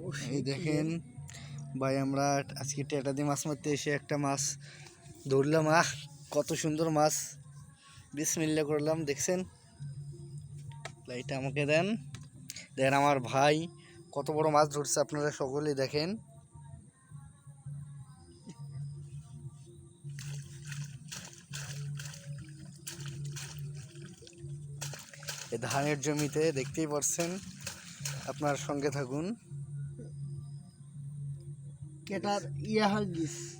এই দেখেন ভাই, আমরা আজকে টেটা দিয়ে মাছ মারতে এসে একটা মাছ ধরলাম। কত সুন্দর মাছ, বিসমিল্লাহ করলাম। দেখছেন, লাইটটা আমাকে দেন। দেখেন আমার ভাই কত বড় মাছ ধরছে, আপনারা সকলেই দেখেন। এই ধানের জমিতে দেখতেই পাচ্ছেন, আপনার সঙ্গে থাকুন।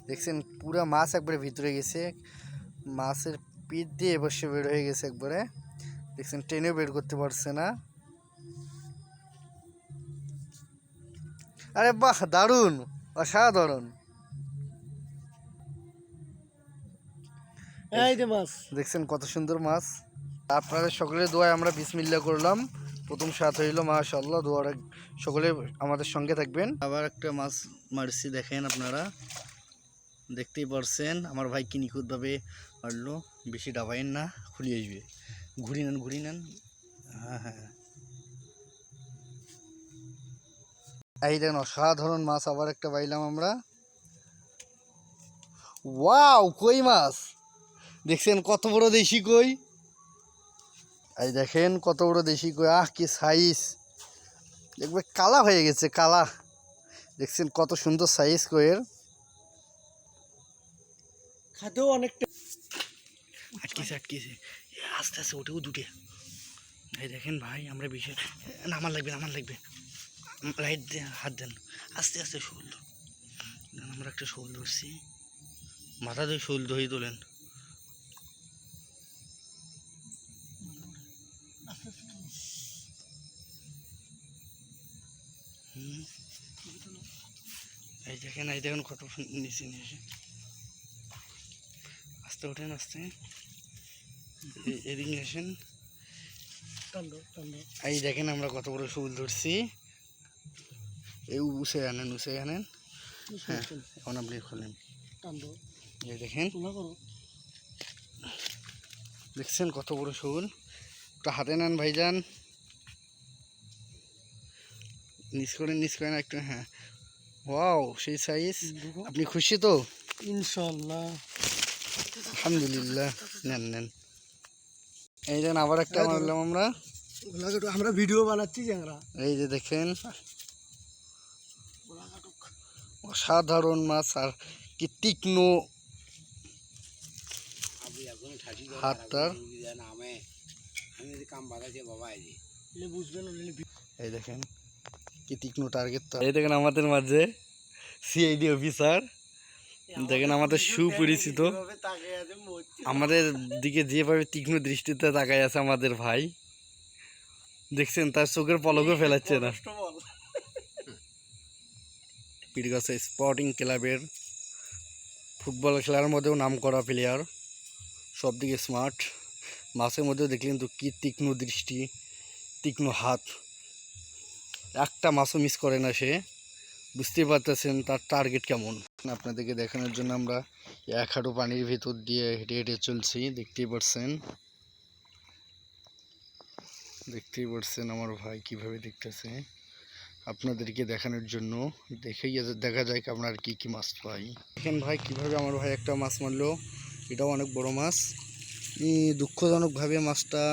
দেখছেন পুরা মাছ একবারে ভিতরে গেছে, মাছের পিঠ দিয়ে বসে বের হয়ে গেছে একবারে। দেখছেন টেনেও বের করতে পারছে না। আরে বাহ, দারুণ, অসাধারণ। দেখছেন কত সুন্দর মাছ। আপনাদের সকলের দোয়ায় আমরা বিসমিল্লাহ করলাম, প্রথম স্বাদ হইল মাশাআল্লাহ। দোয়ার সকলে আমাদের সঙ্গে থাকবেন। আবার একটা মাছ মারছি, দেখেন আপনারা দেখতেই পারছেন। আমার ভাই কি নিখুঁতভাবে মারলো, বেশি ডাবাইন না, খুলে আসবে। ঘুরি নেন, ঘুরি নেন। হ্যাঁ হ্যাঁ, এই দেখেন অসাধারণ মাছ আবার একটা পাইলাম আমরা। ওয়াও, কই মাছ দেখছেন কত বড় দেশি কই। এই দেখেন কত বড় দেশি কই, কি সাইজ, দেখবে কালা হয়ে গেছে, কালা। দেখছেন কত সুন্দর সাইজ কইয়ের, খাতেও অনেকটা আটকেছে আটকেছে। আস্তে আস্তে ওঠেও দুটে। এই দেখেন ভাই, আমরা বেশি নামান লাগবে, নামান লাগবে। লাইট দেন, হাত দেন, আস্তে আস্তে শোল। আমরা একটা শোল ধরছি, মাথা দিয়ে শোল ধরে তোলেন। এই দেখেন, এই দেখেন কত নিচে নিয়ে এসে, আস্তে ওঠেন, আস্তে এদিকে আসেন। এই দেখেন আমরা কত বড় শোল ধরছি। এই উসে আনেন, উসে আনেন। হ্যাঁ, এখন আপনি খোলেন। এই দেখেন, দেখছেন কত বড় শোল। একটু হাতে নেন ভাইজান, নিচ করেন, নিচ করেন একটু। হ্যাঁ, ওয়াও, সেই সাইজ। আপনি খুশি তো? ইনশাআল্লাহ, আলহামদুলিল্লাহ। নেন নেন। এই দেখেন আবার একটা মারলাম আমরা। আমরা ভিডিও বানাচ্ছি। এই যে দেখেন অসাধারণ মাছ, আর কি তীক্ষ্ণ হাতটার। এই দেখেন কি তীক্ষ্ণ টার্গেট। এই দেখেন আমাদের মাঝে সিআইডি অফিসার, দেখেন আমাদের সুপরিচিত, আমাদের দিকে যেভাবে তীক্ষ্ণ দৃষ্টিতে তাকায় আছে আমাদের ভাই। দেখছেন তার চোখের পলকও ফেলাচ্ছে না। পীরগাছা স্পোর্টিং ক্লাবের ফুটবল খেলার মধ্যেও নাম করা প্লেয়ার, সব দিকে স্মার্ট। মাছের মধ্যেও দেখলেন তো কি তীক্ষ্ণ দৃষ্টি, তীক্ষ্ণ হাত, একটা মাছও মিস করে না সে। বুঝতেই পারতেছেন তার টার্গেট কেমন। আপনাদেরকে দেখানোর জন্য আমরা এক হাঁটু পানির ভিতর দিয়ে হেঁটে হেঁটে চলছি। দেখতেই পারছেন, দেখতেই পারছেন আমার ভাই কিভাবে দেখতেছে। আপনাদেরকে দেখানোর জন্য, দেখেই দেখা যায় আপনার কি কি মাছ পাই। দেখেন ভাই কিভাবে আমার ভাই একটা মাছ মারলো, এটাও অনেক বড় মাছ। দুঃখজনকভাবে মাছটা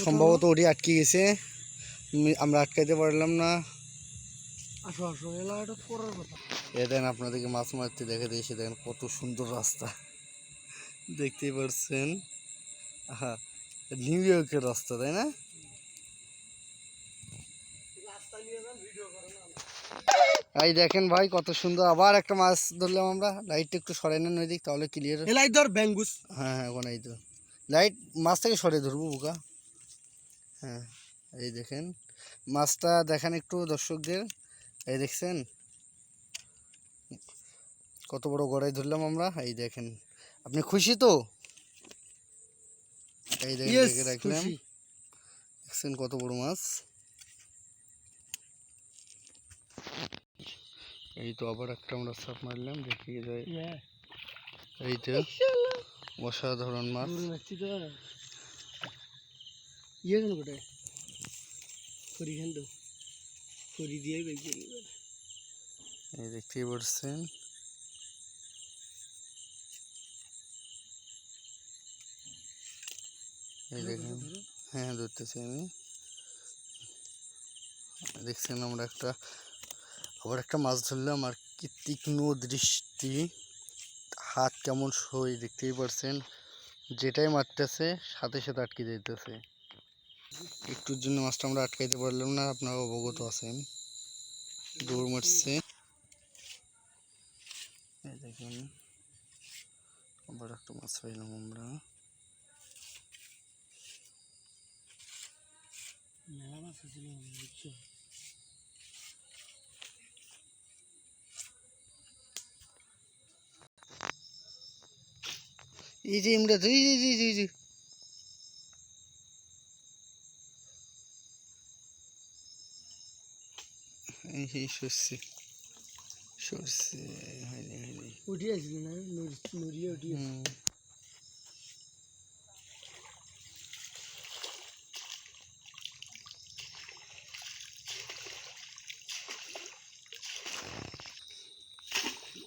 সম্ভবত ওটি আটকে গেছে, আমরা আটকাইতে পারলাম না। এ দেন আপনাদেরকে মাছ মারতে দেখে দিয়েছে। দেখেন কত সুন্দর রাস্তা, দেখতেই পারছেন। হ্যাঁ, নিউ ইয়র্কের রাস্তা, তাই না? এই দেখেন ভাই কত সুন্দর, আবার একটা মাছ ধরলাম আমরা। লাইটটা একটু সরাই নেন ওই দিক, তাহলে ক্লিয়ার। লাইট ধর ব্যাঙ্গুস। হ্যাঁ হ্যাঁ, ওখানে এই তো লাইট, মাছ থেকে সরে ধরবো বোকা। হ্যাঁ, এই দেখেন মাছটা দেখেন একটু দর্শকদের। এই দেখছেন কত বড় গড়াই ধরলাম আমরা। এই দেখেন, আপনি খুশি তো? এই দেখেন দেখে রাখলাম, দেখছেন কত বড় মাছ। এই তো আবার একটা আমরা সাপ মারলাম, দেখিয়ে যায়। এই তো অসাধারণ মাছ। করি দিয়ে বেঁচে এই দেখতেই পাচ্ছেন এই দেখেন। হ্যাঁ ধরতেছি আমি। দেখছেন আমরা আবার একটা মাছ ধরলাম, আর কি তীক্ষ্ণ দৃষ্টি, হাত কেমন সই দেখতেই পারছেন, যেটাই মারতেছে সাথে সাথে আটকে যাইতেছে। একটুর জন্য মাছটা আমরা আটকাইতে পারলাম না, আপনারা অবগত আছেন। দৌড় মারছে, এই দেখেন আবার একটা মাছ পাইলাম আমরা। মেলা মাছ ছিল বুঝছো। এই যে আমরা এই সরষে সরষে হয়নি হয়নি। উঠে আসছিল না, নড়িয়ে উঠে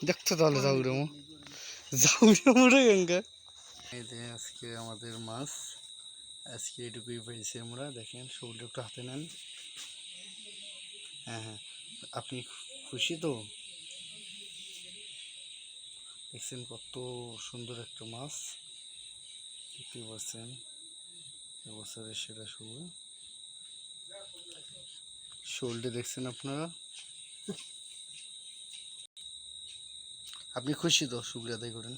দেখতো তাহলে যাউরে মোড়ে গঙ্গা। এই যে আজকে আমাদের মাছ, আজকে এটুকুই পেয়েছি আমরা। দেখেন শরীরটা একটু হাতে নেন। হ্যাঁ হ্যাঁ, আপনি খুশি তো? দেখছেন কত সুন্দর একটা মাছ, দেখতেই পাচ্ছেন এবছরের সেরা শুরু। শোলটা দেখছেন আপনারা, আপনি খুশি তো? শুক্রিয়া আদায় করেন।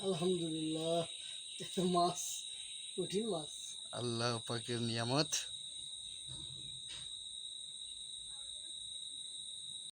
আলহামদুলিল্লাহ, একটা মাছ, কঠিন মাছ। আল্লাহ পাকের নিয়ামত।